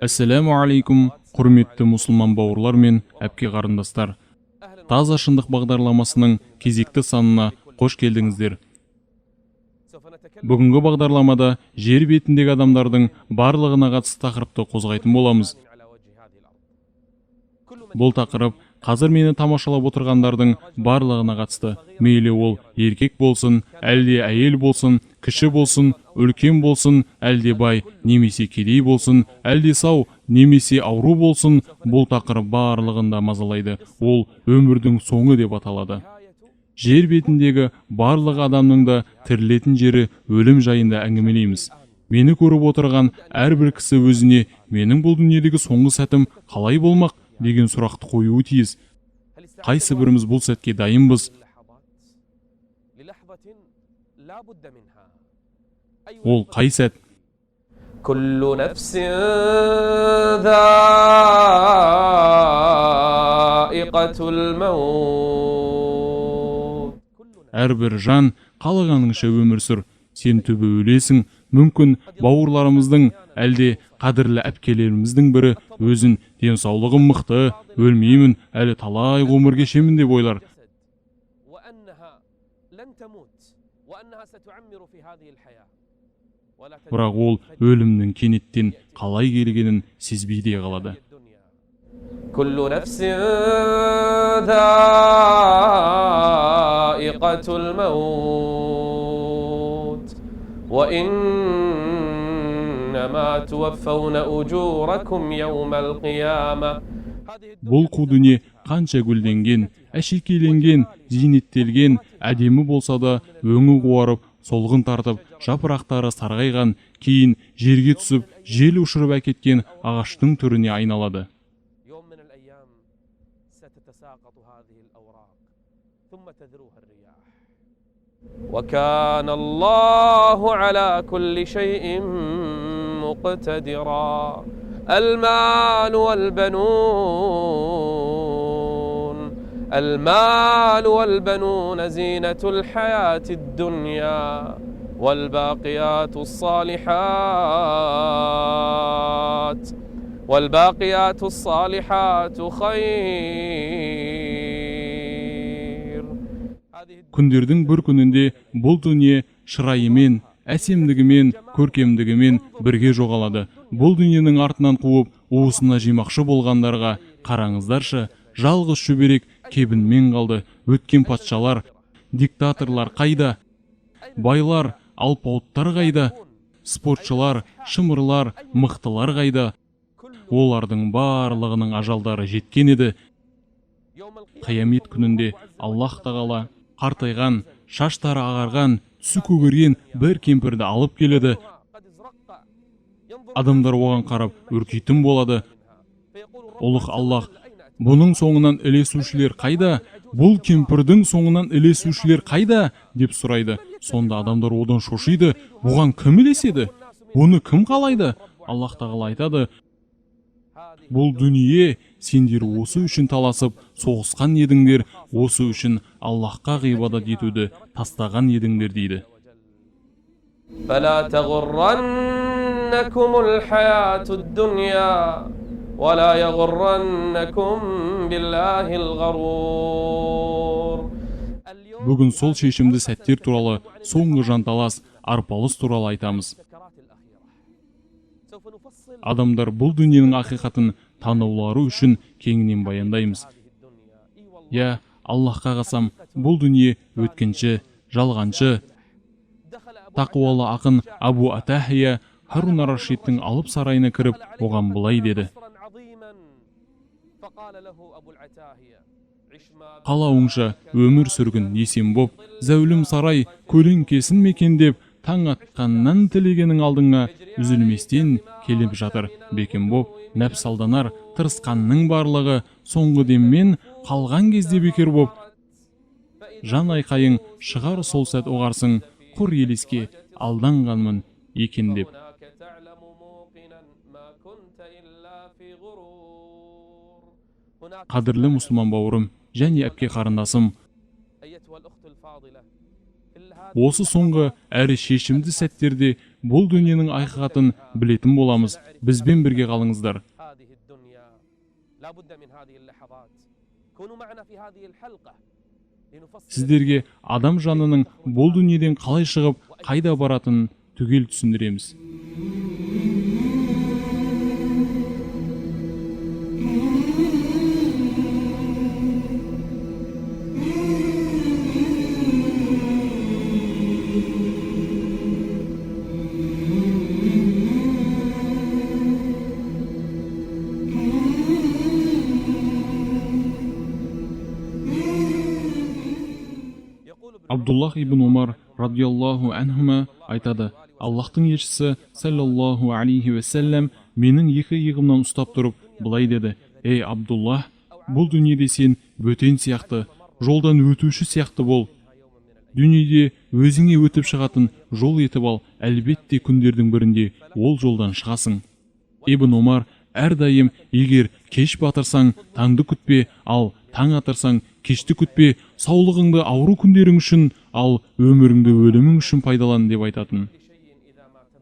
Ассаламу алейкум, құрметті мұсылман бауырлар мен әпке қарындастар. Таза шындық бағдарламасының кезекті санына қош келдіңіздер. Бүгінгі бағдарламада жер бетіндегі адамдардың барлығына қатысты тақырыпты қозғайтын боламыз. Бұл тақырып қазір мені тамашалап отырғандардың барлығына қатысты. Мейлі ол еркек болсын, әлде әйел болсын, кіші болсын, үлкен болсын, әлде бай, немесе кедей болсын, әлде сау, немесе ауру болсын, бұл тақырып барлығында мазалайды. Ол өмірдің соңы деп аталады. Жер бетіндегі барлық адамның да тірілетін жері өлім жайында әңгімелейміз. Мені көріп отырған әрбір кісі өзіне менің бұл дүниедегі соңғы сәтім қалай болмақ деген сұрақты қоюы тиіс. Қайсы біріміз бұл сәтке дайынбыз? Ол қай сәт? Күллу нәфсин зәиқатул мәут. Әрбір жан қалағаныңша өмір сүр. Сен түбі өлесің. Мүмкін бауырларымыздың, әлде қадірлі әпкелеріміздің бірі өзін денсаулығым мықты, өлмеймін, әлі талай ғұмыр кешемін деп ойлар. Бірақ ол өлімнің кенеттен қалай келгенін сезбей де қалады. Күллу нәфсин зәиқатул мәут. وإنما توفون أجوركم يوم القيامة. Бұл қу дүние қанша гүлденген, әшекейленген, зейнеттелген, әдемі болса да өңі қуарып, солғын тартып, жапырақтары сарғайған, кейін жерге түсіп, жел ұшырып әкеткен ағаштың түріне айналады. وكان الله على كل شيء مقتدرا. المال والبنون زينة الحياة الدنيا والباقيات الصالحات خير. Күндердің бір күнінде бұл дүние шырайымен, әсемдігімен, көркемдігімен бірге жоғалады. Бұл дүниенің артынан қуып, уысына жимақшы болғандарға қараңыздаршы, жалғыз шөберек кебінмен қалды. Өткен патшалар, диктаторлар қайда? Байлар, алпауыттар қайда? Спортшылар, шымырлар, мықтылар қайда? Олардың барлығының ажалдары жеткен еді. Қиямет күнінде Аллах тағала қартайған, шаштары ағарған, түсі көгерген бір кемпірді алып келеді. Адамдар оған қарап үркейтін болады. Ұлық Аллах, бұның соңынан ілесушілер қайда? Бұл кемпірдің соңынан ілесушілер қайда? Деп сұрайды. Сонда адамдар одан шошиды. Бұған кім ілеседі? Бұны кім қалайды? Аллах тағала айтады: бұл дүние, сендер осы үшін таласып, соғысқан едіңдер, осы үшін Аллахқа ғибадат етуді тастаған едіңдер дейді. فلا تغرنكم الحياة الدنيا ولا يغرنكم بالله الغرور. Бүгін сол шешімді сәттер туралы, соңғы жанталас, арпалыс туралы айтамыз. Адамдар бұл дүниенің ақиқатын танулары үшін кеңінен баяндаймыз. Я, Аллахқа қасам, бұл дүние өткінші, жалғаншы. Тақуалы ақын Абу Атахия Харун ар-Рашидтің алып сарайына кіріп, оған былай деді: қалауыңша өмір сүргін есен боп, зәулім сарай көлеңкесін мекендеп, таң атқаннан тілегенің алдыңа үзілместен келіп жатыр бекем боп. Нәпс алданар тырысқанның барлығы соңғы деммен қалған кезде бекер боп. Жан айқайың шығар сол сәт оғарсың, құр елеске алданғанмын екен деп. Қадірлі мұсылман бауырым және әпке қарындасым, Осы соңғы әрі шешімді сәттерде бұл дүниенің ақиқатын білетін боламыз. Бізбен бірге қалыңыздар. Сіздерге адам жанының бұл дүниеден қалай шығып, қайда баратынын түгел түсіндіреміз. Абдуллах ибн Умар радиаллаху анхума айтады: Аллахтың елшісі саллаллаху алейхи вассалам менің екі иығымнан ұстап тұрып былай деді: Ей Абдуллах, бұл дүниеде сен бөтен сияқты, жолдан өтуші сияқты бол. Дүниеде өзіңе өтіп шығатын жол етіп ал, әлбетте күндердің бірінде ол жолдан шығасың. Ибн Умар әрдайым егер кеш батырсаң, таңды күтпе, ал таң атырсаң, кешті күтпе, саулығыңды ауру күндерің үшін, ал өміріңді өлімің үшін пайдалан деп айтатын.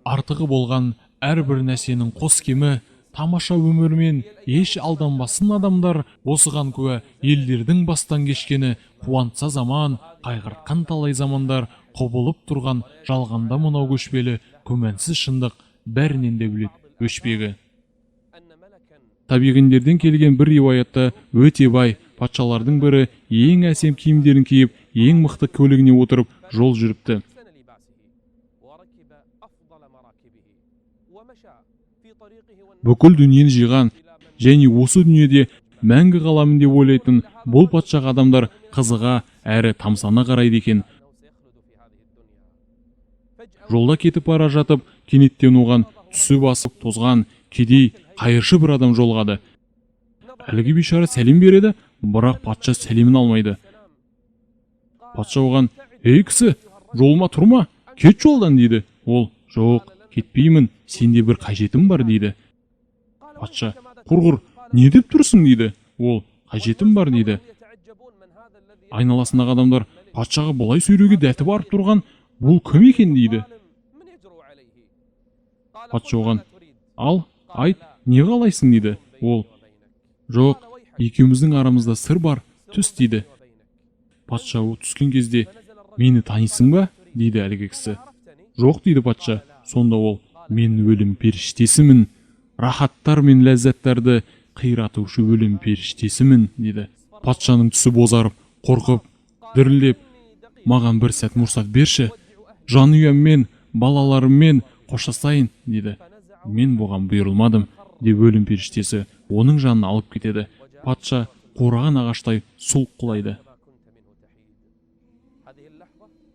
Артығы болған әрбір нәрсенің қос кемі, тамаша өмірмен еш алданбасын адамдар, осыған куә елдердің бастан кешкені, қуантса заман, қайғыртқан талай замандар, құбылып тұрған жалғанда мынау көшпелі, күмәнсіз шындық бәрінен де бөлек өшпегі. Табиғиндерден келген бір риуаятта өте бай патшалардың бірі ең әсем киімдерін киіп, ең мықты көлігіне отырып жол жүріпті. Бүкіл дүниені жиған және осы дүниеде мәңгі қаламын деп ойлайтын бұл патшаға адамдар қызыға әрі тамсана қарайды екен. Жолда кетіп бара жатып, кенеттен оған түсі басып тозған кедей қайыршы бір адам жолығады. Әлгі бейшара сәлем береді, бірақ патша сәлемін алмайды. Патша оған: Ей кісі, жолыма тұрма, кет жолдан дейді. Ол: Жоқ, кетпеймін, сенде бір қажетім бар дейді. Патша: Құрғыр, не деп тұрсың дейді. Ол: Қажетім бар дейді. Айналасындағы адамдар патшаға бұлай сөйлеуге дәті барып тұрған, бұл кім екен дейді. Патша оған: Ал, айт, не қалайсың дейді. Ол: Жоқ, екеуміздің арамызда сыр бар, түс дейді. Патша түскен кезде: Мені танисың ба дейді әлгі кісі. Жоқ дейді патша. Сонда ол: Мен өлім періштесімін, рахаттар мен ләззаттарды қиратушы өлім періштесімін дейді. Патшаның түсі бозарып, қорқып, дірілдеп: Маған бір сәт мұрсат берші, жанұяммен, балаларыммен қоштасайын дейді. Мен бұған бұйырылмадым деп өлім періштесі оның жанын алып кетеді. Патша қураған ағаштай сұлқ құлайды.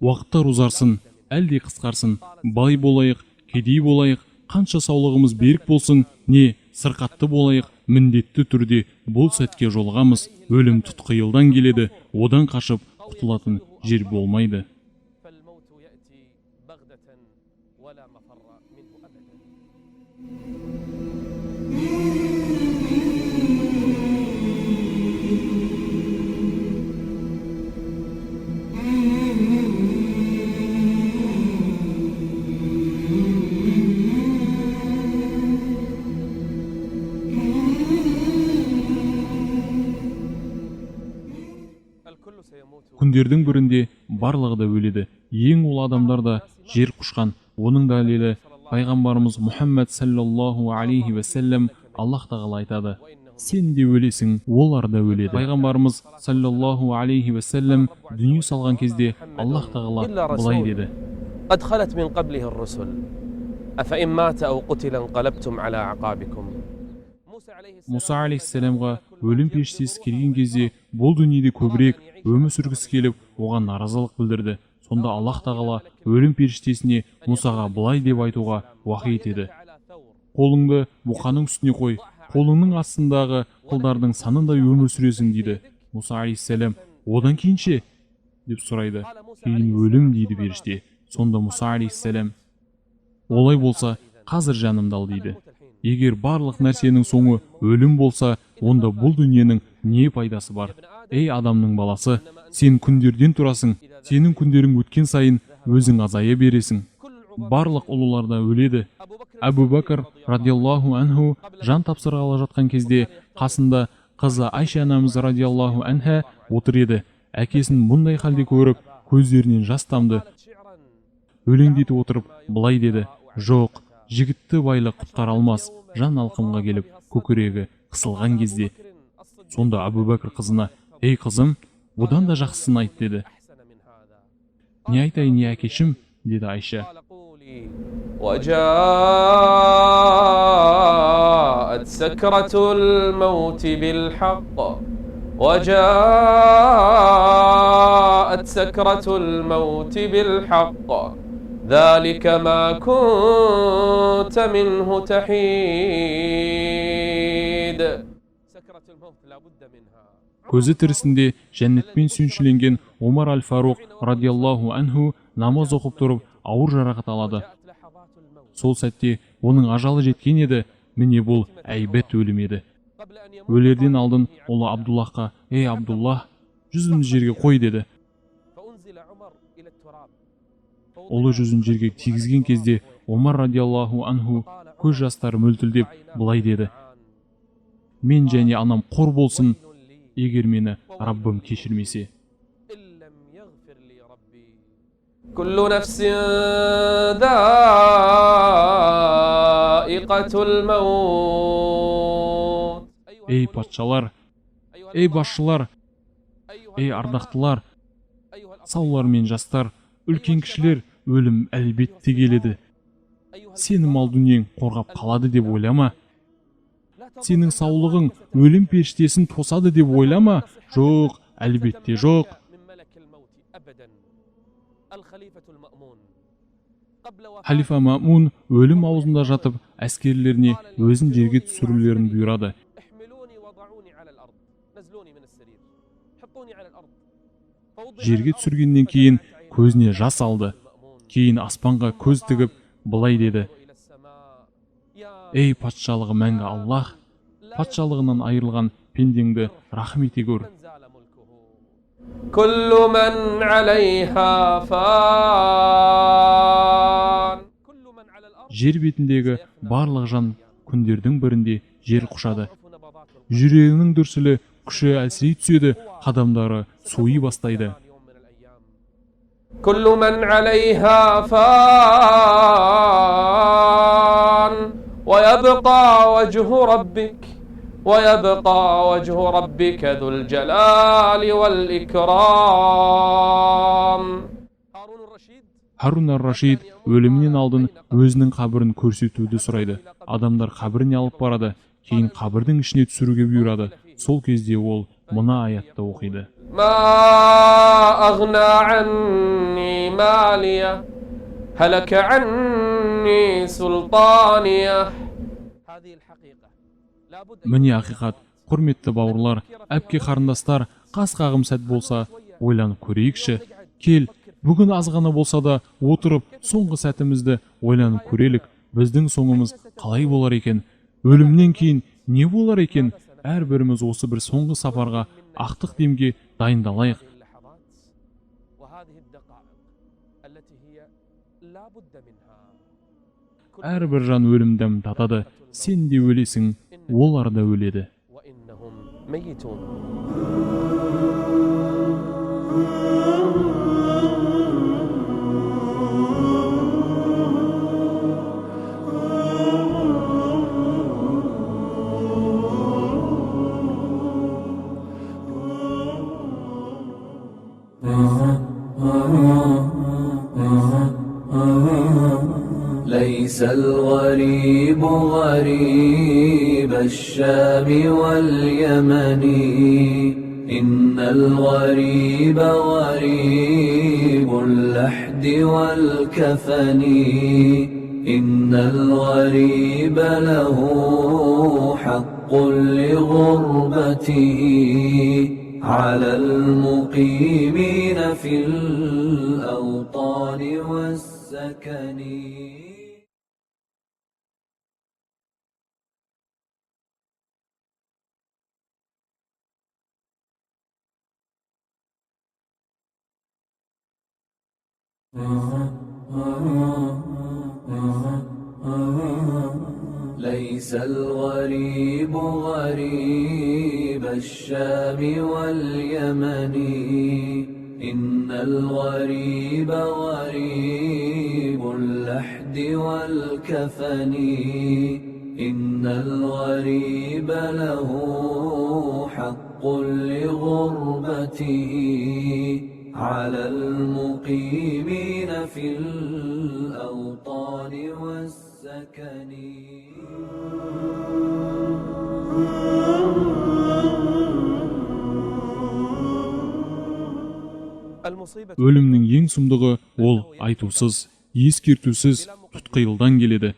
Уақыттар ұзарсын, әлде қысқарсын, бай болайық, кедей болайық, қанша саулығымыз берік болсын, не сырқатты болайық, міндетті түрде бұл сәтке жолығамыз. Өлім тұтқиылдан келеді, одан қашып құтылатын жер болмайды. Күндердің бірінде барлығы да өледі. Ең ұлы адамдар да жер құшқан. Оның дәлелі пайғамбарымыз Мұхаммад саллаллаху алейхи вассалам Аллах тағала айтады: Сен де өлесің, олар да өледі. Пайғамбарымыз саллаллаху алейхи вассалам дүние салған кезде Аллах тағала былай деді: قد خلت من قبله الرسل أفإن مات أو قتل انقلبتم على عقابكم. Мұса алейхиссаламға өлім періштесі келген кезде бұл дүниеде көбірек өмір сүргісі келіп, оған наразылық білдірді. Сонда Аллах тағала өлім періштесіне Мұсаға былай деп айтуға уахи етеді: Қолыңды бұқаның үстіне қой, қолыңның астындағы құлдардың санындай өмір сүресің дейді. Мұса алейхиссалам: Одан кейін ше деп сұрайды. Кейін өлім дейді періште. Сонда Мұса алейхиссалам: Олай болса, қазір жанымды ал дейді. Егер барлық нәрсенің соңы өлім болса, онда бұл дүниенің не пайдасы бар? Ей адамның баласы, сен күндерден тұрасың, сенің күндерің өткен сайын өзің азая бересің. Барлық ұлылар да өледі. Әбу Бәкір радиаллаху анху жан тапсырғалы жатқан кезде қасында қызы Айша анамыз радиаллаху анха отыр еді. Әкесін бұндай халде көріп, көздерінен жас тамды. Өлеңдетіп отырып, былай деді: "Жоқ, жігітті байлық құтқара алмас." Жан алқымға келіп, көкірегі қысылған кезде, сонда Әбу Бәкір қызына: "Ей қызым, бұдан да жақсысын айт" деді. "Не айтайын, не әкешім?" деді Айша. وجاءت سكرة الموت بالحق وجاءت سكرة الموت بالحق ذلك ما كنت منه تحيد سكرة الموت لا بد منها. Көзі тірісінде жәннетпен сүйіншіленген Омар аль-Фаруқ радиаллаху анху намаз оқып тұрып ауыр жарақат алады. Сол сәтте оның ажалы жеткен еді. Міне бұл әйбет өлім еді. Өлерден алдын ұлы Абдуллахқа: "Ей Абдуллах, жүзімді жерге қой" деді. Ұлы жүзін жерге тигізген кезде Омар радиаллаху анху көз жастары мөлтілдеп былай деді: "Мен және анам қор болсын, егер мені Раббым кешірмесе." كل نفس ذائقة الموت. Ей патшалар, ей басшылар, ей ардақтылар, саулар мен жастар, үлкен кішілер, өлім әлбетте келеді. Сені мал дүниең қорғап қалады деп ойлама. Сенің саулығың өлім періштесін тосады деп ойлама. Жоқ, әлбетте жоқ. Халифа Маъмун өлім аузында жатып, әскерлеріне өзін жерге түсірулерін бұйырады. Жерге түсіргеннен кейін көзіне жас алды. Кейін аспанға көз тігіп былай деді: "Ей патшалығы мәңгі Аллах, патшалығынан айырылған пендеңді рахым ете көр." كل من عليها فان. Жер бетіндегі барлық жан күндердің бірінде жер құшады. Жүрегінің дүрсілі күші әлсірей түседі, қадамдары суи бастайды. كل من عليها فان ويبقى وجه ربك ذو الجلال والإكرام. Харун ар-Рашид өлімнен алдын өзінің қабірін көрсетуді сұрайды. Адамдар қабіріне алып барады, кейін қабірдің ішіне түсіруге бұйырады. Сол кезде ол мына аятты оқиды: ما أغنى عني مالية هلك عني سلطانية. Міне ақиқат, құрметті бауырлар, әпке қарындастар, қас қағым сәт болса, ойланып көрейікші. Кел, бүгін аз ғана болса да отырып, соңғы сәтімізді ойланып көрелік. Біздің соңымыз қалай болар екен? Өлімнен кейін не болар екен? Әрбіріміз осы бір соңғы сапарға, ақтық демге дайындалайық. Әрбір жан өлім дәмін татады. Сен де өлесің, олар да өледі. ليس الغريب غريب الشام واليمن إن الغريب غريب اللحد والكفن إن الغريب له حق لغربته على المقيمين في الأوطان والسكن. ليس الغريب غريب الشام واليمن إن الغريب غريب اللحد والكفن إن الغريب له حق لغربته على المقيمين في الأوطان والسكن. Өлімнің ең сұмдығы ол айтусыз, ескертусіз, тұтқиылдан келеді.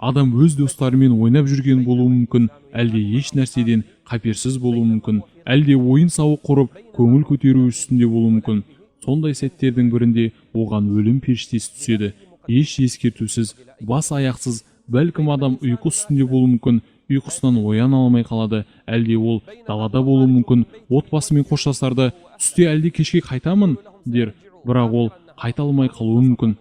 Адам өз достарымен ойнап жүрген болуы мүмкін, әлде еш нәрседен қаперсіз болуы мүмкін, әлде ойын сауық құрып, көңіл көтеру үстінде болуы мүмкін. Сондай сәттердің бірінде оған өлім періштесі түседі. Еш ескертусіз, бас аяқсыз, бәлкім адам ұйқы үстінде болуы мүмкін, ұйқысынан ояна алмай қалады, әлде ол далада болуы мүмкін, отбасымен қоштасарда түсте әлде кешке қайтамын дер, бірақ ол қайта алмай қалуы мүмкін.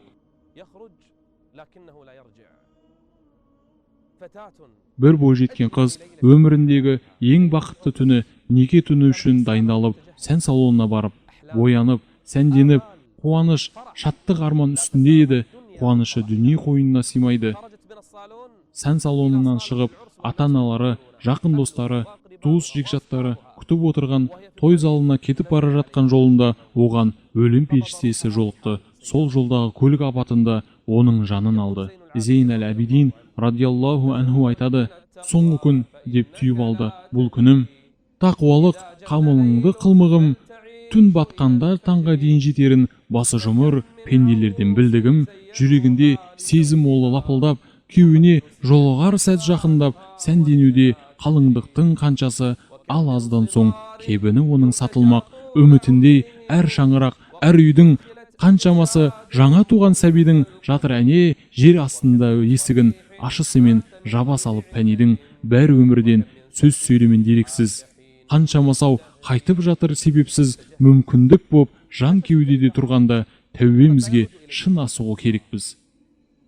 Бір бойжеткен қыз өміріндегі ең бақытты түні неке түні үшін дайындалып, сән салонына барып, боянып, сәнденіп, қуаныш, шаттық арман үстінде еді. Қуанышы дүние қойнына сыймайды. Сән салонынан шығып, ата-аналары, жақын достары, туыс жекжаттары күтіп отырған той залына кетіп бара жатқан жолында оған өлім періштесі жолықты. Сол жолдағы көлік апатында оның жанын алды. Зейн әл-Абидин радиаллаху анху айтады: соңғы күн деп түйіп алды бұл күнім. Тақуалық қамылыңды қылмығым, түн батқанда таңға дейін жетерін басы жұмыр пенделерден білдігім, жүрегінде сезім олы лапылдап, кеуіне жолығар сәт жақындап, сәнденуде қалыңдықтың қаншасы, ал аздан соң кебіні оның сатылмақ, үмітіндей әр шаңырақ, әр үйдің қаншамасы жаңа туған сәбидің жатыр әне жер астында есігін ашысымен жаба салып пәнидің бәрі өмірден сөз сөйлемен дерексіз. Қаншамасау қайтып жатыр себепсіз, мүмкіндік боп жан кеудеде тұрғанда тәубемізге шын асығу керекпіз.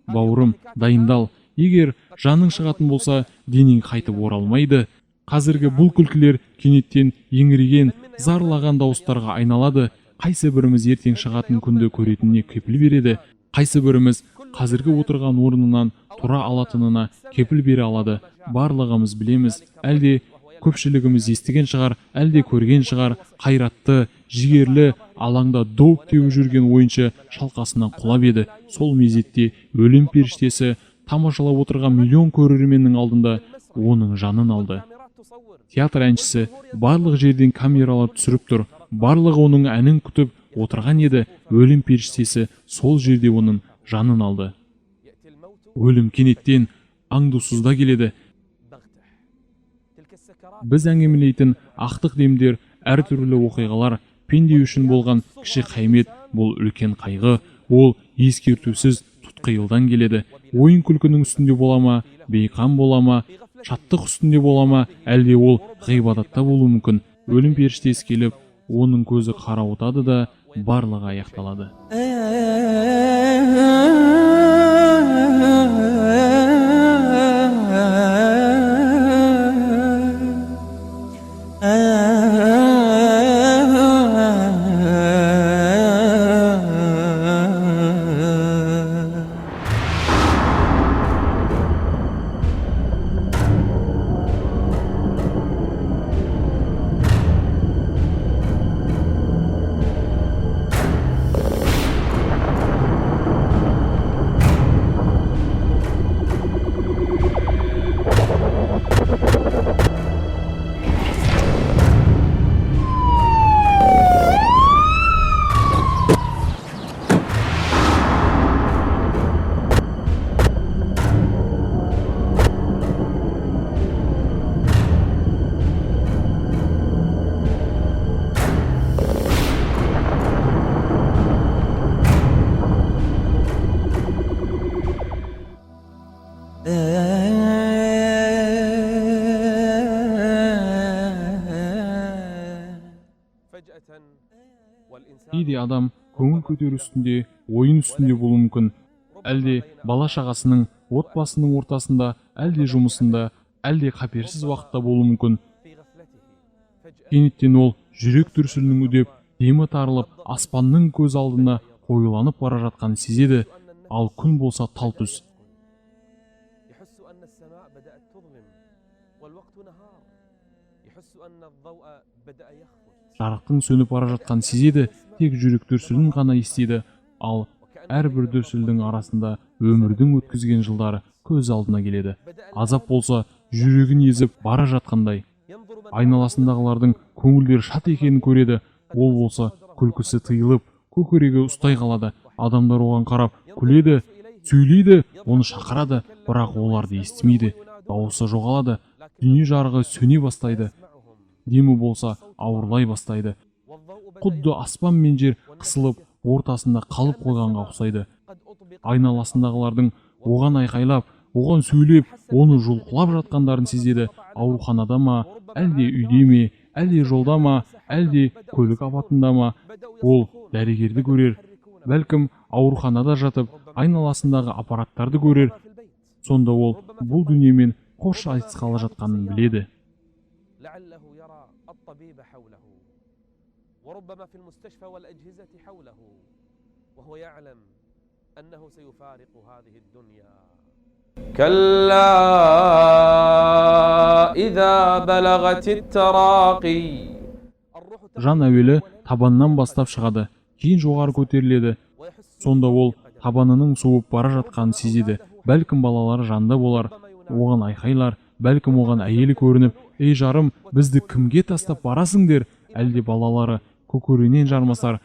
Бауырым, дайындал, егер жаның шығатын болса, денең қайтып оралмайды. Қазіргі бұл күлкілер кенеттен еңіреген, зарлаған дауыстарға айналады. Қайсы біріміз ертең шығатын күнді көретініне кепіл береді, қайсы біріміз қазіргі отырған орнынан тұра алатынына кепіл бере алады. Барлығымыз білеміз, әлде көпшілігіміз естіген шығар, әлде көрген шығар, қайратты, жігерлі, алаңда доп теуіп жүрген ойыншы шалқасынан құлап еді. Сол мезетте өлім періштесі тамашалап отырған миллион көрерменнің алдында оның жанын алды. Театр әншісі барлық жерден камералар түсіріп тұр, барлығы оның әнін күтіп отырған еді. Өлім періштесі сол жерде оның жанын алды. Өлім кенеттен аңдусызда келеді. Біз әңгімелейтін ақтық демдер, әртүрлі оқиғалар, пенде үшін болған кіші қаймет, бұл үлкен қайғы, ол ескертусіз тұтқиылдан келеді. Ойын күлкінің үстінде болама, бейқам болама, шаттық үстінде болама, әлде ол ғибадатта болуы мүмкін. Өлім періштесі келіп, оның көзі қарауытады да барлығы аяқталады. Кейде адам көңіл көтеру үстінде, ойын үстінде болуы мүмкін. Әлде бала шағасының, отбасының ортасында, әлде жұмысында, әлде қаперсіз уақытта болуы мүмкін. Кенеттен ол жүрек дүрсілінің үдеп, демі тарылып, аспанның көз алдына қоюланып бара жатқанын сезеді, ал күн болса тал түс. Жарықтың сөніп бара жатқанын сезеді, тек жүрек дүрсілін ғана естиді, ал әрбір дүрсілдің арасында өмірдің өткізген жылдары көз алдына келеді. Азап болса, жүрегін езіп бара жатқандай. Айналасындағылардың көңілдері шат екенін көреді, ол болса күлкісі тыйылып, көкірегі ұстай қалады. Адамдар оған қарап күледі, сөйлейді, оны шақырады, бірақ оларды естімейді. Дауысы жоғалады, дүние жарығы сөне бастайды. Демі болса ауырлай бастайды. Құдды аспан мен жер қысылып, ортасында қалып қойғанға ұқсайды. Айналасындағылардың оған айқайлап, оған сөйлеп, оны жұлқылап жатқандарын сезеді. Ауруханада ма, әлде үйде ме, әлде жолда ма, әлде көлік апатында ма, ол дәрігерді көрер. Бәлкім ауруханада жатып, айналасындағы аппараттарды көрер. Сонда ол бұл дүниемен қош айтысқалы жатқанын біледі. وربما في المستشفى والأجهزة حوله وهو يعلم أنه سيفارق هذه الدنيا كلا إذا بلغت التراقي Жан әуелі табаннан бастап шығады, кейін жоғары көтеріледі. Сонда ол табанының суып бара жатқанын сезеді. Бәлкім балалары жанында болар, оған айқайлар, бәлкім оған әйелі көрініп, «Ей жарым, бізді кімге тастап барасыңдер?» Әлде балалары көкөрінен жармасар.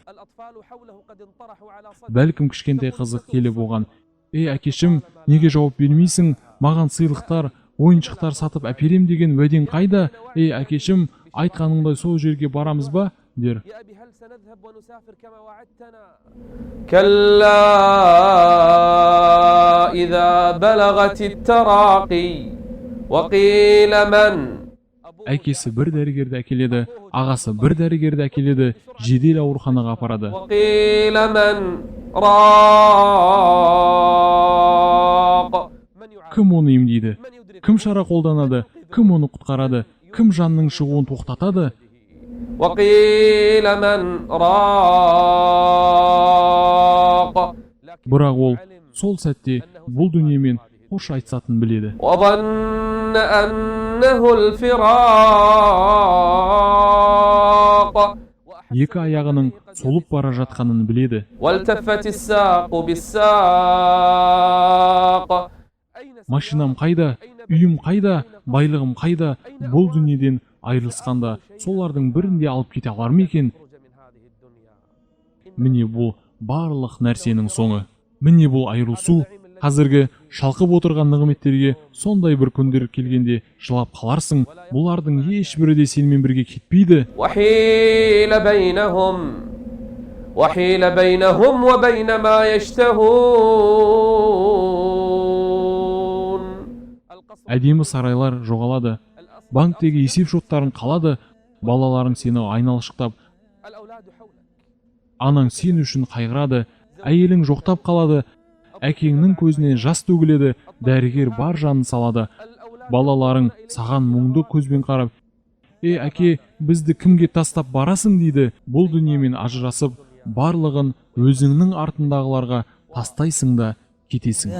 Бәлкім кішкентай қызы келіп оған, «Ей әкешім, неге жауап бермейсің? Маған сыйлықтар, ойыншықтар сатып әперем деген уәдең қайда? Ей әкешім, айтқаныңдай сол жерге барамыз ба?» дер. كلا إذا بلغت التراقي وقيل من Әкесі бір дәрігерді әкеледі, ағасы бір дәрігерді әкеледі, жедел ауруханаға апарады. Кім оны емдейді? Кім шара қолданады? Кім оны құтқарады? Кім жанның шығуын тоқтатады? Бірақ ол сол сәтте бұл дүниемен қош айтысатынын біледі. Екі аяғының солып бара жатқанын біледі. Машинам қайда, үйім қайда, байлығым қайда, бұл дүниеден айырылысқанда солардың бірінде алып кете алар ма екен? Міне бұл барлық нәрсенің соңы. Міне бұл айырылысу. Қазіргі шалқып отырған нығметтерге сондай бір күндер келгенде жылап қаларсың. Бұлардың ешбірі де сенімен бірге кетпейді. Әдемі сарайлар жоғалады. Банктегі есеп шоттарын қалады. Балаларың сені айналшықтап, анаң сен үшін қайғырады. Әйелің жоқтап қалады. Әкеңнің көзінен жас төгіледі, дәрігер бар жанын салады. Балаларың саған мұңды көзбен қарап, «Ей әке, бізді кімге тастап барасың?» дейді. Бұл дүниемен ажырасып, барлығын өзіңнің артындағыларға тастайсың да кетесің.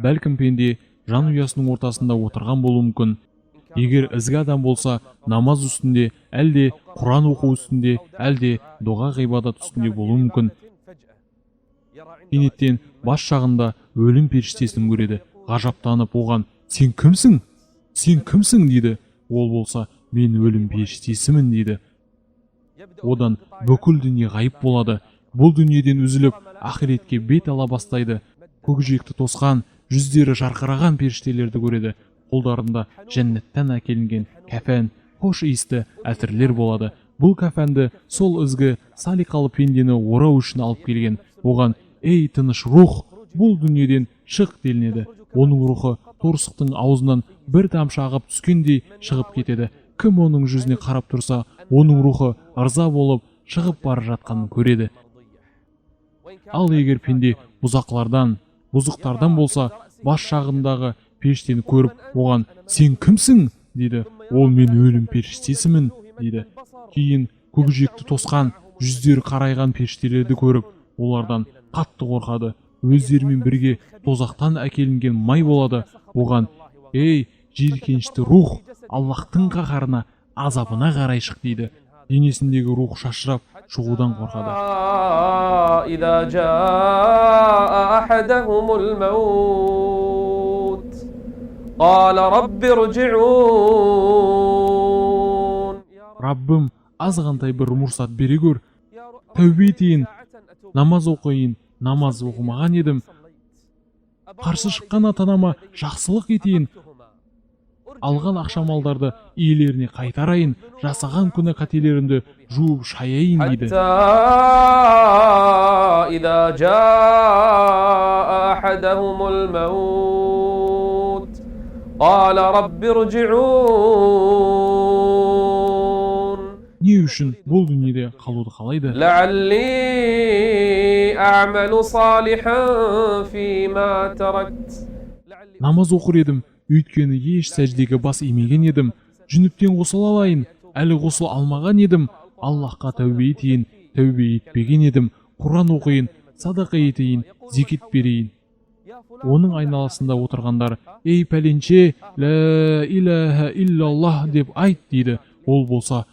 Бәлкім пенде жан ұясының ортасында отырған болуы мүмкін. Егер ізгі адам болса, намаз үстінде, әлде Құран оқу үстінде, әлде дұға ғибадат үстінде болуы мүмкін. Кенеттен бас жағында өлім періштесін көреді. Ғажаптанып оған: "Сен кімсің? Сен кімсің?" дейді. Ол болса: "Мен өлім періштесімін" дейді. Одан бүкіл дүние ғайып болады. Бұл дүниеден үзіліп, ақиретке бет ала бастайды. Көкжиекті тосқан, жүздері жарқыраған періштелерді көреді. Қолдарында жәннаттан әкелінген кәфен, хош иісті әтірлер болады. Бұл кәфенді сол ізгі, салиқалы пендені орау үшін алып келген. Оған: "Ей тыныш рух, бұл дүниеден шық" делінеді. Оның рухы торсықтың аузынан бір тамшы ағып түскендей шығып кетеді. Кім оның жүзіне қарап тұрса, оның рухы ырза болып шығып бара жатқанын көреді. Ал егер пенде бұзықтардан болса, бас жағындағы періштені көріп, оған: "Сен кімсің?" дейді. Ол: "Мен өлім періштесімін" дейді. Кейін көкжиекті тосқан, жүздері қарайған періштелерді көріп, олардан қатты қорқады. Өздерімен бірге тозақтан әкелінген май болады. Оған: "Ей жиіркенішті рух, Аллахтың қаһарына, азабына қарай шық" дейді. Денесіндегі рух шашырап шығудан қорқады. إذا جاء أحدهم الموت قال رب ارجعون. Раббым, азғантай бір мұрсат бере көр. Тәубе етейін, намаз оқиын. Намаз оқымаған едім. Қарсы шыққан ата-анама жақсылық етейін. Алған ақшамалдарды иелеріне қайтарайын. Жасаған күнә қателерімді жуып шаяйын дейді. إذا جاء أحدهم الموت قال رب ارجعون. Не үшін бұл дүниеде қалуды қалайды? لعلي أعمل صالحا فيما تركت. Намаз оқыр едім, өйткені еш сәждеге бас имеген едім. Жүніптен ғұсыл алайын, әлі ғұсыл алмаған едім. Аллахқа тәубе етейін, тәубе етпеген едім. Құран оқиын, садақа етейін, зекет берейін. Оның айналасында отырғандар: "Ей пәленше, ла илаха иллаллах" деп айт дейді. Ол болса: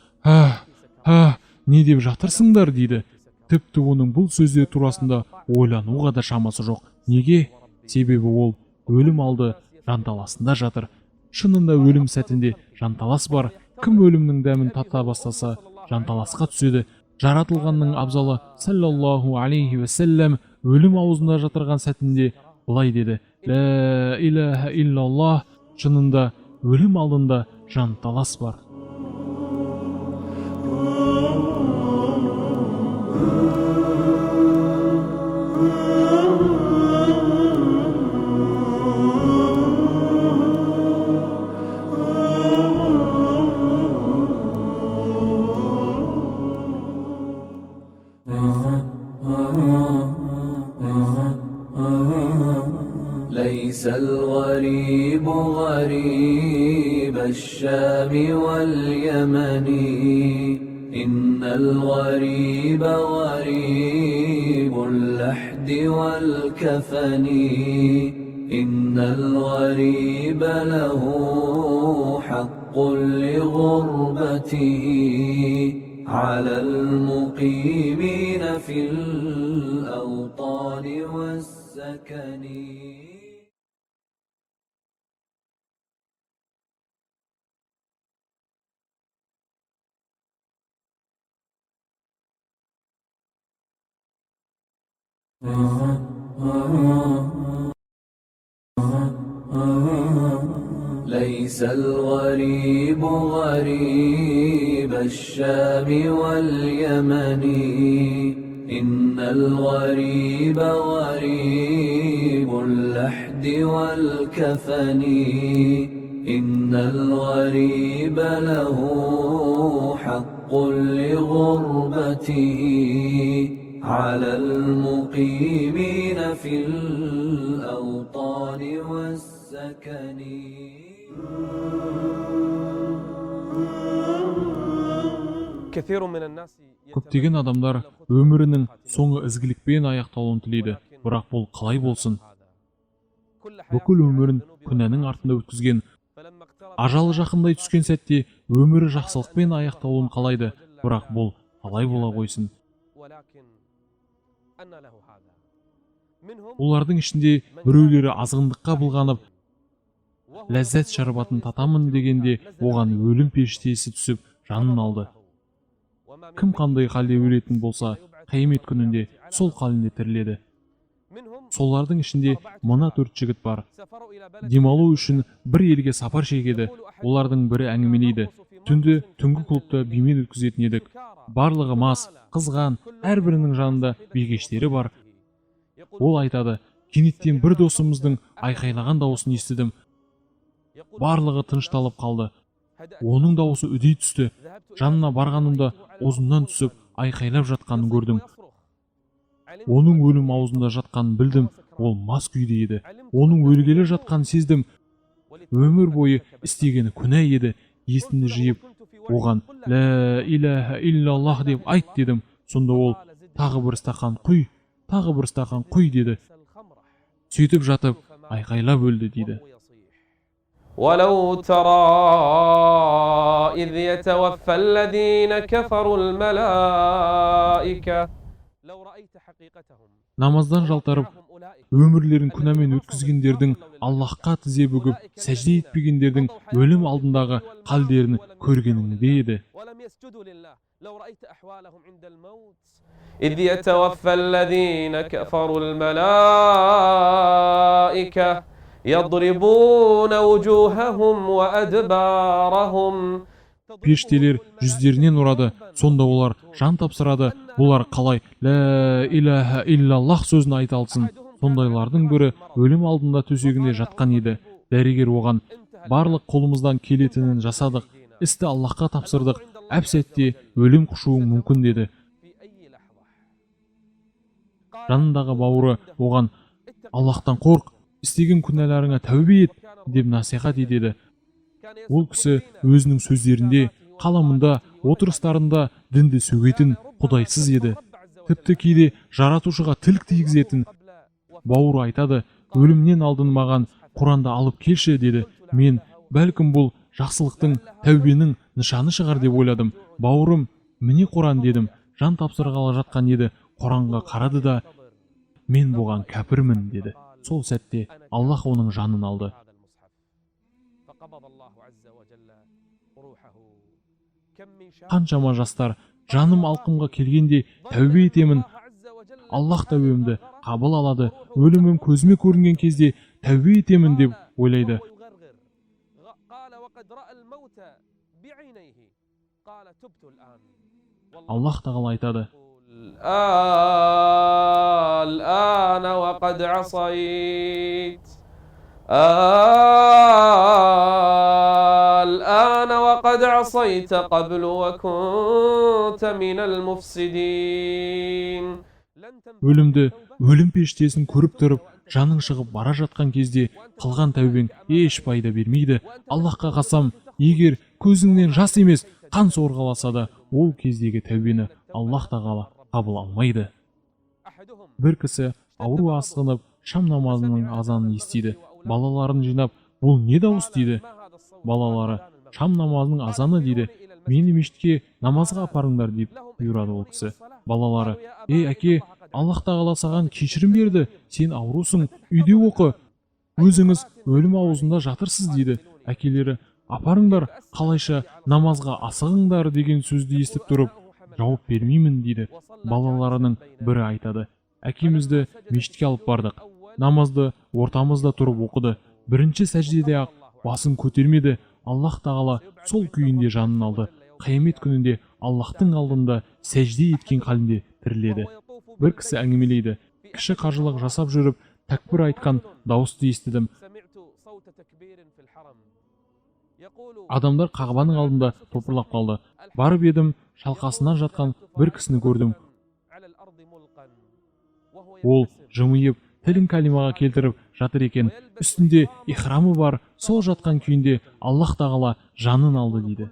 не деп жатырсыңдар" дейді. Тіпті оның бұл сөздер турасында ойлануға да шамасы жоқ. Неге? Себебі ол өлім алды жанталасында жатыр. Шынында өлім сәтінде жанталас бар. Кім өлімнің дәмін тата бастаса, жанталасқа түседі. Жаратылғанның абзалы саллаллаху алейхи вассалам өлім аузында жатырған сәтінде былай деді: "Ла илаха иллаллах", шынында өлім алдында жанталас бар. ليس الغريب غريب الشام واليمن إن الغريب غريب اللحد والكفن إن الغريب له حق لغربته على المقيمين في الأوطان والسكن. ليس الغريب غريب الشام واليمن إن الغريب غريب اللحد والكفن إن الغريب له حق لغربته على المقيمين في الأوطان والسكن. Көптеген адамдар өмірінің соңы ізгілікпен аяқталуын тілейді, бірақ бұл қалай болсын? бүкіл өмірін күнәнің артында өткізген. Ажалы жақындай түскен сәтте өмірі жақсылықпен аяқталуын қалайды, бірақ бұл қалай бола қойсын. Олардың ішінде біреулері азғындыққа былғанып, ләззат шарбатын татамын дегенде оған өлім періштесі түсіп жанын алды. Кім қандай халде өлетін болса, қиямет күнінде сол халінде тіріледі. Солардың ішінде мына 4 жігіт бар. Демалу үшін бір елге сапар шегеді. Олардың бірі әңгімелейді. Түнде түнгі клубта бимен өткізетін едік. Барлығы мас, қызған, әрбірінің жанында бегештері бар. Ол айтады, кенеттен бір досымыздың айқайлаған дауысын естідім. Барлығы тынышталып қалды. Оның дауысы үдей түсті. Жанына барғанымда озымнан түсіп айқайлап жатқанын көрдім. Оның өлім аузында жатқанын білдім. Ол мас күйде еді. Оның өлгелі жатқанын сездім. Өмір бойы істегені күнә еді. Есімді жиып, оған «Ла илаха иллаллах» деп айт дедім. Сонда ол тағы бір стақан құй деді. Сөйтіп жатып айқайлап өлді дейді. ولو ترى إذ يتوفى الذين كفروا الملائكة لو رأيت حقيقتهم. Намаздан жалтарып, өмірлерін күнәмен өткізгендердің, Аллахқа тізе бүгіп, сәжде етпегендердің өлім алдындағы қалдерін көргеніңде еді. إذ يتوفى الذين كفروا الملائكة يضربون وجوههم وأدبارهم. Періштелер жүздерінен ұрады, сонда олар жан тапсырады. Бұлар қалай «Ла илаха иллаллах» сөзін айта алсын. Сондайлардың бірі өлім алдында төсегінде жатқан еді. Дәрігер оған барлық қолымыздан келетінін жасадық, істі Аллахқа тапсырдық, әп сәтте өлім құшуың мүмкін деді. Жанындағы бауыры оған «Аллахтан қорқ, істеген күнәларыңа тәубе ет» деп насихат етеді. Ол кісі өзінің сөздерінде, қаламында, отырыстарында дінді сөгетін құдайсыз еді. Тіпті кейде жаратушыға тіл тигізетін. Бауыры айтады, өлімнен алдын маған Құранды алып келші деді. Мен бәлкім бұл жақсылықтың, тәубенің нышаны шығар деп ойладым. Бауырым, міне Құран дедім. Жан тапсырғалы жатқан еді. Құранға қарады да, мен бұған кәпірмін деді. Сол сәтте Аллах оның жанын алды. Қаншама жастар жаным алқымға келгенде тәубе етемін, Аллах тәубемді қабыл алады, өлімім көзіме көрінген кезде тәубе етемін деп ойлайды. Аллах тағала айтады: الآن وقد عصيت الآن وقد عصيت قبل وكنت من المفسدين. Өлімді, өлім періштесін көріп тұрып, жаның шығып бара жатқан кезде қылған тәубең еш пайда бермейді. Аллахқа қасам, егер көзіңнен жас емес, қан сорғаласа да, ол кездегі тәубені Аллах тағала қабыл алмайды. Бір кісі ауру асқынып, шам намазының азанын естиді. Балаларын жинап, бұл не дауыс дейді. Балалары, шам намазының азаны дейді. Мені мешітке намазға апарыңдар деп бұйырады ол кісі. Балалары, әке, Аллах тағала саған кешірім берді, сен аурусың, үйде оқы, өзіңіз өлім аузында жатырсыз дейді. Әкелері, апарыңдар, қалайша намазға асығыңдар деген сөзді естіп тұрып, жауап бермеймін дейді. Балаларының бірі айтады: әкемізді мешітке алып бардық, намазды ортамызда тұрып оқыды. Бірінші сәждеде ақ басын көтермеді. Аллах тағала сол күйінде жанын алды. Қиямет күнінде Аллахтың алдында сәжде еткен халінде тіріледі. Бір кісі әңгімелейді: кіші қажылық жасап жүріп, тәкбір айтқан дауысты естідім. Адамдар Қағбаның алдында топырлап қалды. Барып едім, шалқасынан жатқан бір кісіні көрдім. Ол жымиып, тілін калимаға келтіріп жатыр екен. Үстінде ихрамы бар, сол жатқан күйінде Аллах тағала жанын алды дейді.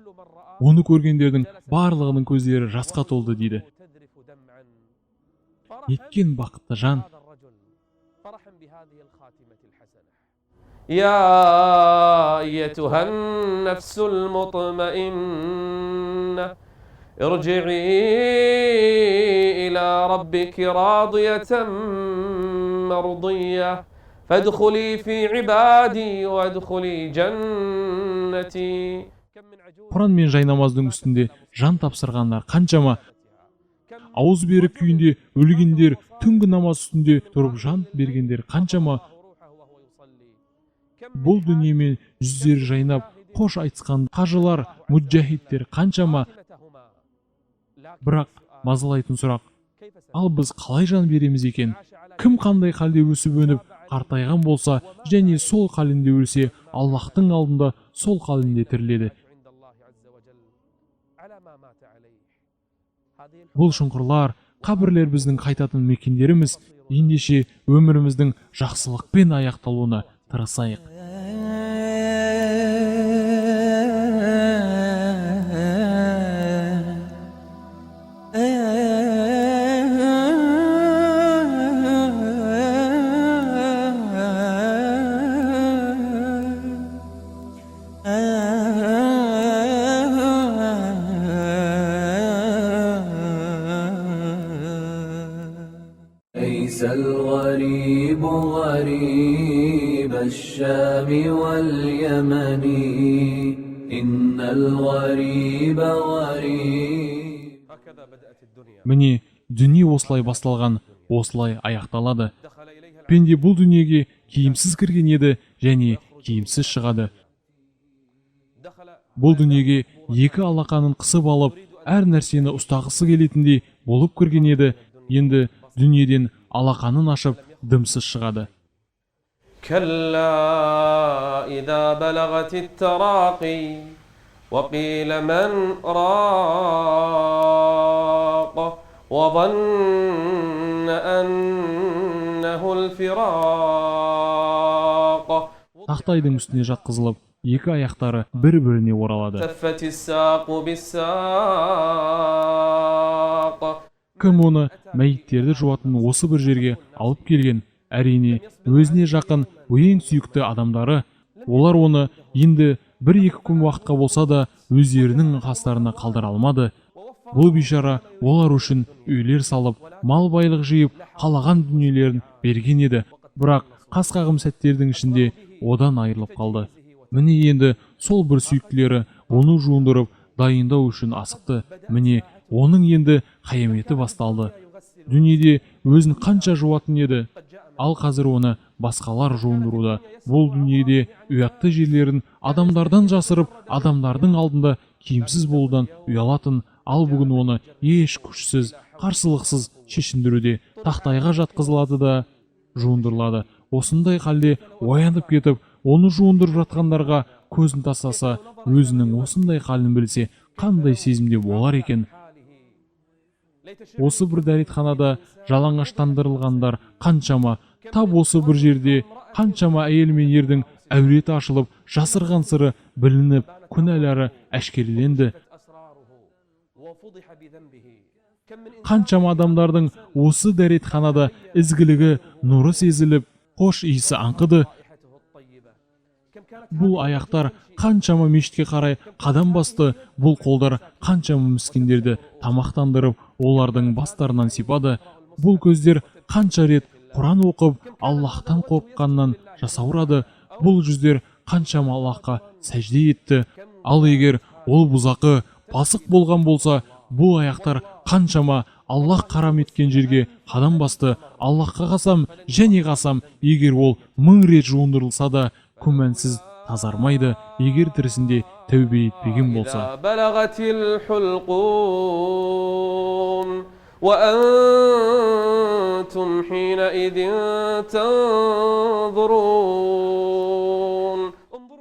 Оны көргендердің барлығының көздері жасқа толды дейді. Неткен бақытты жан. يا أيتها النفس المطمئنة ارجعي إلى ربك راضية مرضية فادخلي في عبادي وادخلي جنتي. Құран мен жай намаздың үстінде жан тапсырғандар қаншама, ауыз беріп күйінде өлгендер, түнгі намаз үстінде тұрып жан бергендер қаншама, бұл дүниемен жүздері жайнап қош айтысқан қажылар, мұджахидтер қаншама. Бірақ мазалайтын сұрақ, ал біз қалай жан береміз екен? Кім қандай халде өсіп өніп қартайған болса және сол халінде өлсе, Аллахтың алдында сол халінде тіріледі. Бұл шұңқырлар, қабірлер біздің қайтатын мекендеріміз. Ендеше өміріміздің жақсылықпен аяқталуына тырысайық. ليس الغريب غريب الشام واليمن إن الغريب غريب. Міне, дүние осылай басталған, осылай аяқталады. Пенде бұл дүниеге киімсіз кірген еді және киімсіз шығады. Бұл дүниеге екі алақанын қысып алып, әр нәрсені ұстағысы келетіндей болып кірген еді. Енді дүниеден алақанын ашып, дымсыз шығады. كلا إذا بلغت التراقي وقيل من راق وظن أنه الفراق. Тақтайдың үстіне жатқызылып, екі аяқтары бір-біріне оралады. التفت الساق بالساق. Кім оны мәйіттерді жуатын осы бір жерге алып келген? Әрине, өзіне жақын, ең сүйікті адамдары. Олар оны енді бір-екі күн уақытқа болса да өздерінің қастарына қалдыра алмады. Бұл бишара олар үшін үйлер салып, мал байлық жиып, қалаған дүниелерін берген еді. Бірақ қас-қағым сәттердің ішінде одан айырылып қалды. Міне енді сол бір сүйіктілері оны жуындырып, дайындау үшін асықты. Міне, оның енді қияметі басталды. Дүниеде өзін қанша жуатын еді, ал қазір оны басқалар жуындыруда. Бұл дүниеде ұятты жерлерін адамдардан жасырып, адамдардың алдында киімсіз болудан ұялатын, ал бүгін оны еш күшсіз, қарсылықсыз шешіндіруде. Тақтайға жатқызылады да жуындырылады. Осындай халде оянып кетіп, оны жуындырып жатқандарға көзін тастаса, өзінің осындай халін білсе, қандай сезімде болар екен? Осы бір дәретханада жалаңаштандырылғандар қаншама, тап осы бір жерде қаншама әйел мен ердің әуреті ашылып, жасырған сыры білініп, күнәлары әшкереленді. Қаншама адамдардың осы дәретханада ізгілігі, нұры сезіліп, қош иісі аңқыды. Бұл аяқтар қаншама мешітке қарай қадам басты, бұл қолдар қаншама міскіндерді тамақтандырып, олардың бастарынан сипады. Бұл көздер қанша рет Құран оқып, Аллахтан қорыққаннан жасаурады. Бұл жүздер қаншама Аллахқа сәжде етті. Ал егер ол бұзақы, пасық болған болса, бұл аяқтар қаншама Аллах қарам еткен жерге қадам басты. Аллахқа қасам және қасам, егер ол 1000 рет жуындырылса да, күмәнсіз тазармайды, егер тірісінде тәубе етпеген болса. وأنتم حينئذ تنظرون.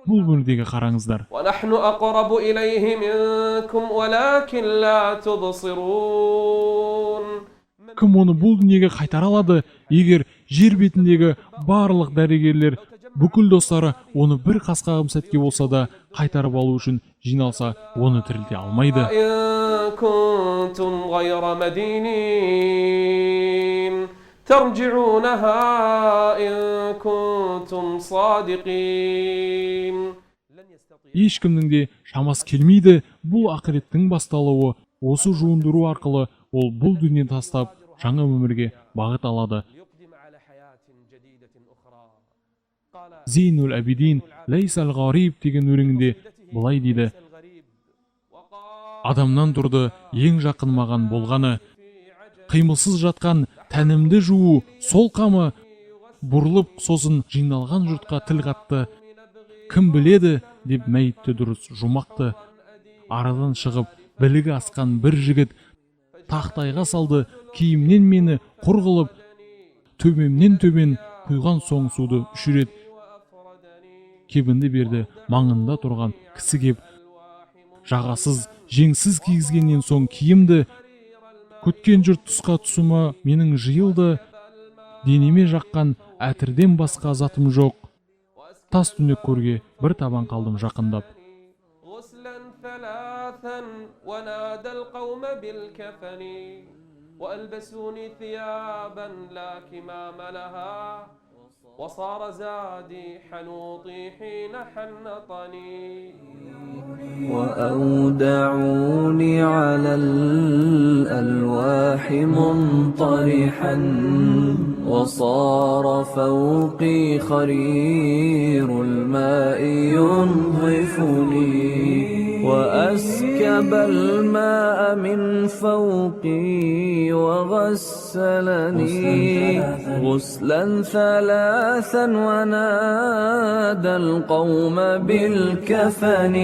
Бұл бөлмедегі қараңыздар. ونحن أقرب إليه منكم ولكن لا تبصرون. Кім оны бұл дүниеге қайтара алады? Егер жер бетіндегі барлық дәрігерлер, бүкіл достары оны бір қасқағым сәтке болса да қайтарып алу үшін жиналса, оны тірілте алмайды. كنتم غير مدينين ترجعونها إن كنتم صادقين. Ешкімнің де шамасы келмейді. Бұл ақыреттің басталуы. Осы жуындыру арқылы ол бұл дүние тастап жаңа өмірге бағыт алады. Зейнул Абидин Лейсал Ғариб деген өлеңінде былай дейді: адамнан тұрды ең жақын маған болғаны, қимылсыз жатқан тәнімді жуу сол қамы, бұрылып сосын жиналған жұртқа тіл қатты, кім біледі деп мәйітті дұрыс жұмақты, арадан шығып білігі асқан бір жігіт тақтайға салды киімнен мені құр қылып, төбемнен төбен құйған соң суды үш рет, кебінді берді маңында тұрған кісі кеп, жағасыз жеңсіз кигізгеннен соң киімді, күткен жұрт тұсқа тұсыма менің жиылды, денеме жаққан әтірден басқа затым жоқ, тас түнек көрге бір табан қалдым жақындап. ونادى القوم بالكفن وألبسوني ثيابا لا كمام لها وصار زادي حنوطي حين حنطني وأودعوني على الألواح منطرحا وصار فوقي خرير الماء ينظفني وأسكب الماء من فوقي وغسلني غسلا ثلاثا ونادى القوم بالكفن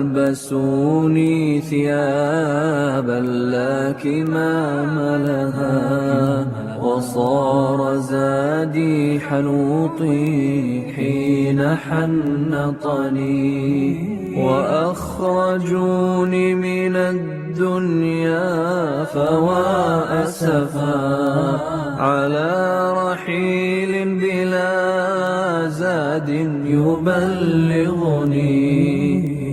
وألبسوني ثيابا لا كمام لها وصار زادي حنوطي حين حنطني وأخرجوني من الدنيا فوا أسفا على رحيل بلا زاد يبلغني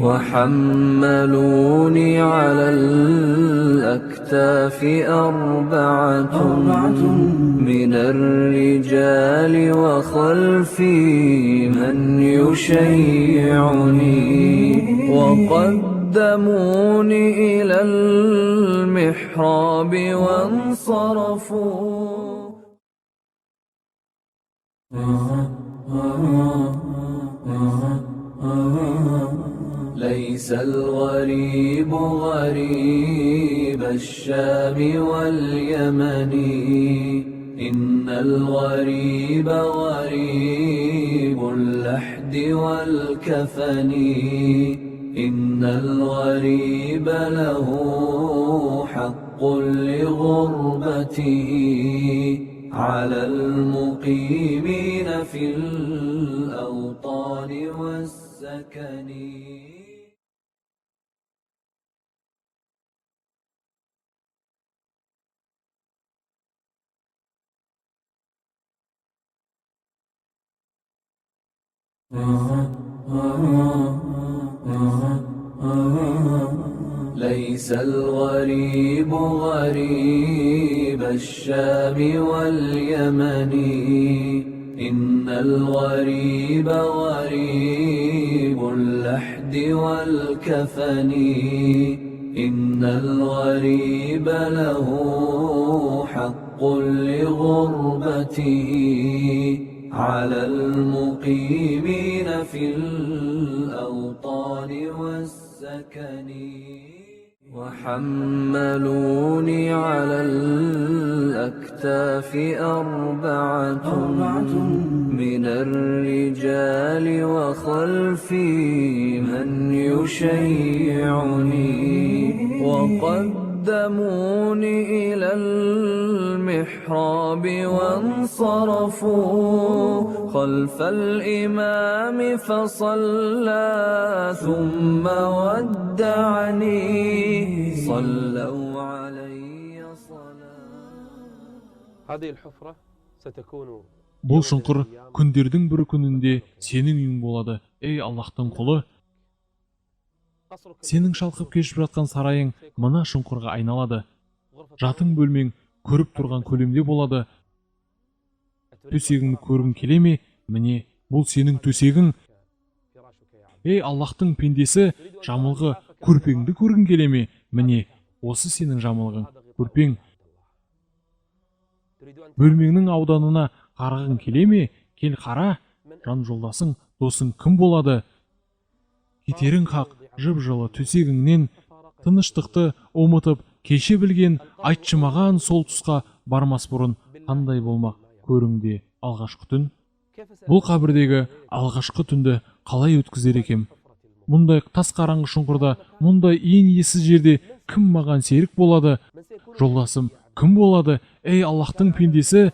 وحملوني على الأكتاف أربعة من الرجال وخلفي من يشيعني وقدموني إلى المحراب وانصرفوا ليس الغريب غريب الشام واليمن إن الغريب غريب اللحد والكفن إن الغريب له حق لغربته على المقيمين في الأوطان والسكن ليس الغريب غريب الشام واليمن إن الغريب غريب اللحد والكفن إن الغريب له حق لغربته على المقيمين في الأوطان والسكن وحملوني على الأكتاف أربعة من الرجال وخلفي من يشيعني وقدموني إلى المحراب وانصرفوا خلف الإمام فصلى ثم ودعني صلوا علي صلاة هذه الحفرة ستكون Бұл шұңқыр күндердің бір күнінде сенің үйің болады, ей Аллахтың құлы. Сенің шалқып кешіп жатқан сарайың мына шұңқырға айналады. Жатың бөлмең көріп тұрған көлемде болады. Төсегіңді көргің келе ме? Міне, бұл сенің төсегің. Ей Аллахтың пендесі, жамылғы, көрпеңді көргің келе ме? Міне, осы сенің жамылғың, көрпең. Бөлмеңнің ауданына қарағың келе ме? Кел қара. Жан жолдасың, досың кім болады? Кетерің хақ, жып-жылы төсегіңнен тыныштықты ұмытып кеше білген, айтшы маған сол тұсқа бармас бұрын қандай болмақ көріңде алғашқы түн? Бұл қабірдегі алғашқы түнді қалай өткізер екем? Мұндай тас қараңғы шұңқырда, мұндай ең иесіз жерде кім маған серік болады? Жолдасым кім болады? Ей Аллахтың пендесі,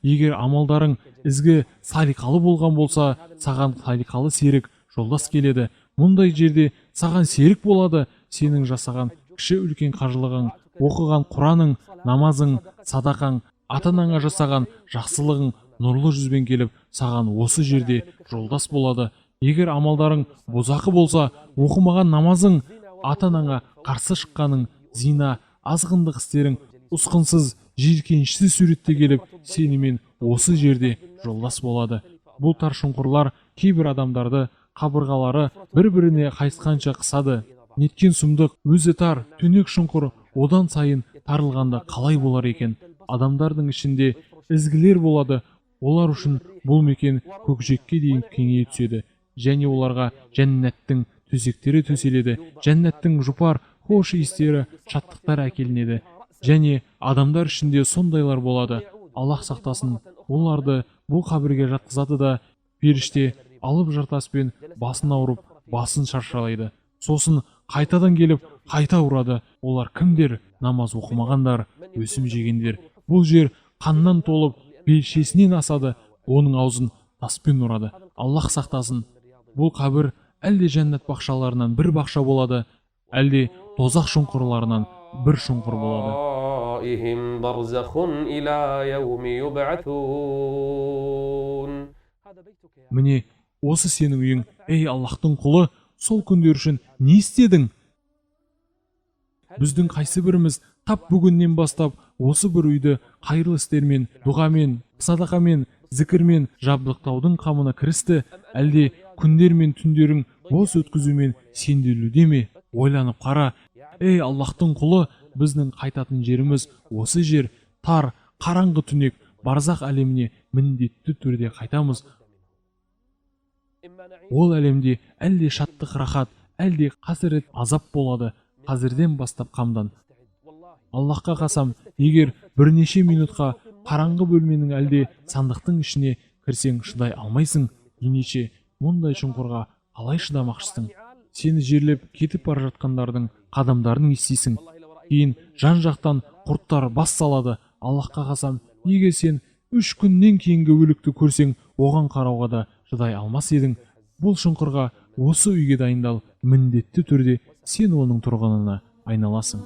егер амалдарың ізгі салиқалы болған болса, саған салиқалы серік жолдас келеді. Мұндай жерде саған серік болады. Сенің жасаған кіші үлкен қажылығың, оқыған Құраның, намазың, садақаң, ата-анаңа жасаған жақсылығың нұрлы жүзбен келіп, саған осы жерде жолдас болады. Егер амалдарың бозақы болса, оқымаған намазың, ата-анаңа қарсы шыққаның, зина, азғындық істерің, ұсқынсыз, жиіркенішсіз суретте келіп, сенімен осы жерде жолдас болады. Бұл тар шұңқырлар кейбір адамдарды қабырғалары бір-біріне қайысқанша қысады. Неткен сұмдық, өзі тар, түнек шұңқыр одан сайын тарылғанда қалай болар екен? Адамдардың ішінде ізгілер болады. Олар үшін бұл мекен көкжиекке дейін кеңейе түседі. Және оларға жәннаттың төсектері төселеді. Жәннаттың жұпар, хош иістері, шаттықтар әкелінеді. Және адамдар ішінде сондайлар болады. Аллах сақтасын, оларды бұл қабірге жатқызады да, періште алып жартаспен басын ауырып, басын шаршалайды. Сосын қайтадан келіп, қайта ұрады. Олар кімдер? Намаз оқымағандар, өсім жегендер. Бұл жер қаннан толып, белшесінен асады, оның аузын таспен ұрады. Аллах сақтасын. Бұл қабір әлде жәннат бақшаларынан бір бақша болады, әлде тозақ шұңқырларынан бір шұңқыр болады. Міне, осы сенің үйің, ей Аллахтың құлы, сол күндер үшін не істедің? Біздің қайсы біріміз тап бүгіннен бастап осы бір үйді қайырлы істермен, дұғамен, садақамен, зікірмен жабдықтаудың қамына кірісті, әлде күндер мен түндерің бос өткізумен сенделуде ме? Ойланып қара. Ей Аллахтың құлы, біздің қайтатын жеріміз осы жер, тар, қараңғы түнек, барзақ әлеміне міндетті түрде қайтамыз. Ол әлемде әлде шаттық рахат, әлде қасірет азап болады. Қазірден бастап қамдан. Аллахқа қасам, егер бірнеше минутқа қараңғы бөлменің әлде сандықтың ішіне кірсең шыдай алмайсың. Енеше, мұндай шұңқырға қалай шыдамақшысың? Сені жерлеп кетіп бара жатқандардың қадамдарын естисің. Кейін жан жақтан құрттар бас салады. Аллахқа қасам, егер сен 3 күннен кейінгі өлікті көрсең, оған қарауға да шыдай алмас едің. Бұл шұңқырға осы үйге дайындал, міндетті түрде сен оның тұрғынына айналасың.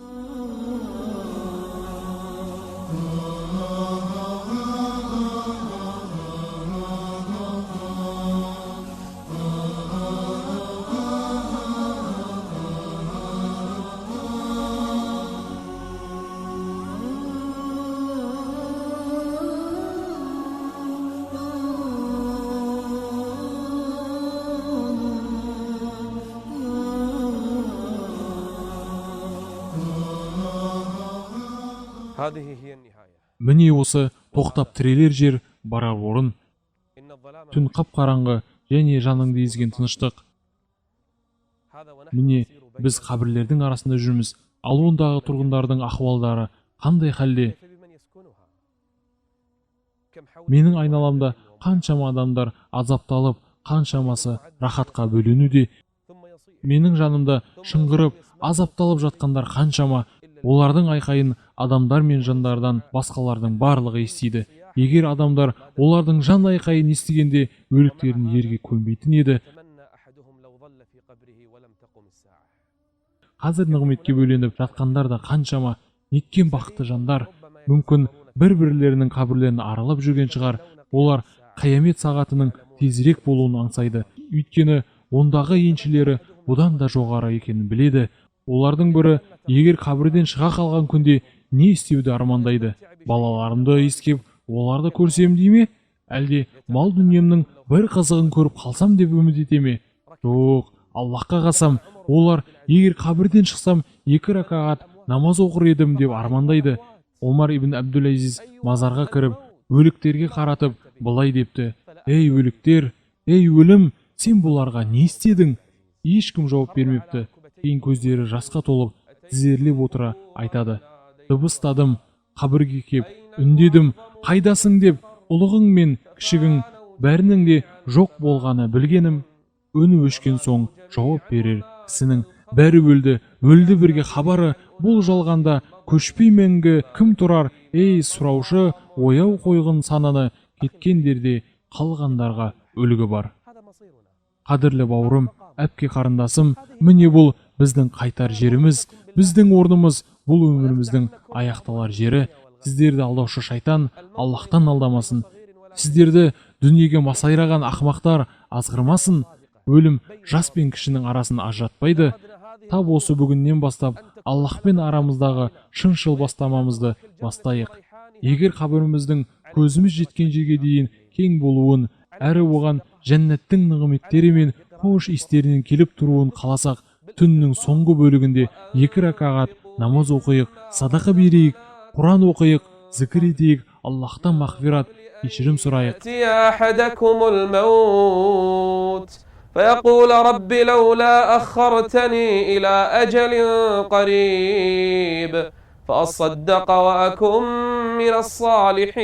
Міне осы тоқтап тірелер жер, барар орын. Түн қап-қараңғы және жаныңды езген тыныштық. Міне біз қабірлердің арасында жүрміз. Ал ондағы тұрғындардың ахуалдары қандай халде? Менің айналамда қаншама адамдар азапталып, қаншамасы рахатқа бөленуде. Менің жанымда шыңғырып, азапталып жатқандар қаншама. Олардың айқайын адамдар мен жандардан басқалардың барлығы естиді. Егер адамдар олардың жан айқайын естігенде өліктерін жерге көмбейтін еді. Қазір нығметке бөленіп жатқандар да қаншама. Неткен бақытты жандар. Мүмкін бір-бірлерінің қабірлерін аралап жүрген шығар. Олар қиямет сағатының тезірек болуын аңсайды. Өйткені ондағы еншілері бұдан да жоғары екенін біледі. Олардың бірі егер қабірден шыға қалған күнде не істеуді армандайды? балаларымды иіскеп оларды көрсем дей ме, әлде мал дүниемнің бір қызығын көріп қалсам деп үміт ете ме? Жоқ, Аллахқа қасам, олар егер қабірден шықсам 2 ракағат намаз оқыр едім деп армандайды. Омар ибн Абдул-Азиз мазарға кіріп, өліктерге қаратып, былай депті: ей өліктер, ей өлім, сен бұларға не істедің? Ешкім жауап бермепті. Кейін көздері жасқа толып, тізерлеп отыра айтады: дыбыстадым, қабірге кеп, үндедім, қайдасың деп, ұлығың мен кішігің бәрінің де жоқ болғаны білгенім. Үні өшкен соң жауап берер кісінің бәрі өлді, өлді бірге хабары, бұл жалғанда көшпей мәңгі кім тұрар? Ей сұраушы, ояу қойғын сананы, кеткендерде қалғандарға үлгі бар. Қадірлі бауырым, әпке қарындасым, міне бұл біздің қайтар жеріміз, біздің орнымыз, бұл өміріміздің аяқталар жері. Сіздерді алдаушы шайтан Аллахтан алдамасын. Сіздерді дүниеге масайраған ақымақтар азғырмасын. Өлім жас пен кішінің арасын ажыратпайды. Тап осы бүгіннен бастап Аллахпен арамыздағы шыншыл бастамамызды бастайық. Егер қабіріміздің көзіміз жеткен жерге дейін кең болуын, әрі оған жәннаттың нығметтері мен хош иістерінен келіп тұруын қаласақ, түннің соңғы бөлігінде 2 ракағат намаз оқиық, садақа берейік, Құран оқиық, зікір етейік, Аллахтан мағфират, кешірім сұрайық. فيقول رب لولا أخرتني إلى أجل قريب فأصدق وأكن من الصالحين.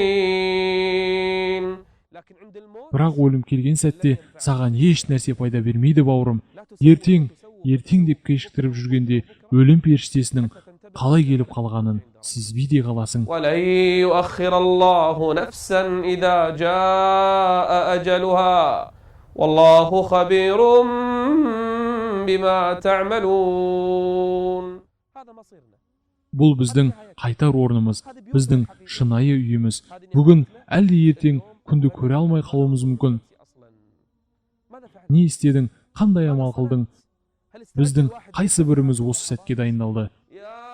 Бірақ өлім келген сәтте саған еш нәрсе пайда бермейді, бауырым. Ертең деп кешіктіріп жүргенде өлім періштесінің қалай келіп қалғанын сезбей де қаласың. وَلَن يُؤَخِّرَ اللَّهُ نَفْسًا إِذَا جَاءَ أَجَلُهَا والله خبير بما تعملون. Бұл біздің қайтар орнымыз, біздің шынайы үйіміз. Бүгін әлде ертең күнді көре алмай қалуымыз мүмкін. Не істедің, қандай амал қылдың? Біздің қайсы біріміз осы сәтке дайындалды?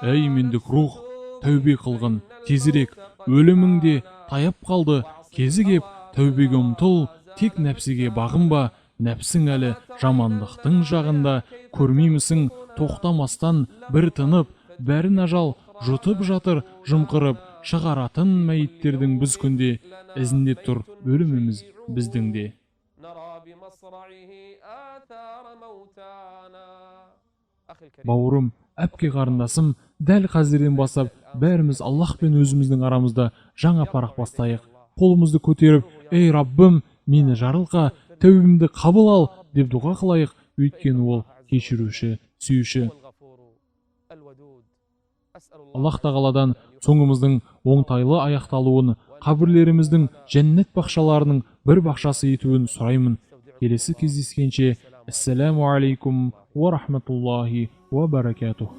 Әй мендік рух, тәубе қылғын, тезірек, өліміңде таяп қалды, кезі кеп, тәубеге ұмтыл. Тек нәпсіге бағынба, нәпсің әлі жамандықтың жағында, көрмеймісің тоқтамастан бір тынып, бәрін ажал жұтып жатыр жымқырып, шығаратын мәйіттердің біз күнде, ізінде тұр өліміміз біздің де. Бауырым, әпке қарындасым, дәл қазірден бастап бәріміз Аллах пен өзіміздің арамызда жаңа парақ бастайық. Қолымызды көтеріп, ей Раббым, мені жарылқа, тәубемді қабыл ал деп дұға қылайық, өйткені ол кешіруші, сүйуші. Аллах тағаладан соңымыздың оңтайлы аяқталуын, қабірлеріміздің жәннет бақшаларының бір бақшасы етуін сұраймын. Келесі кездескенше, ассаламу алейкум ва рахматуллахи ва баракатух.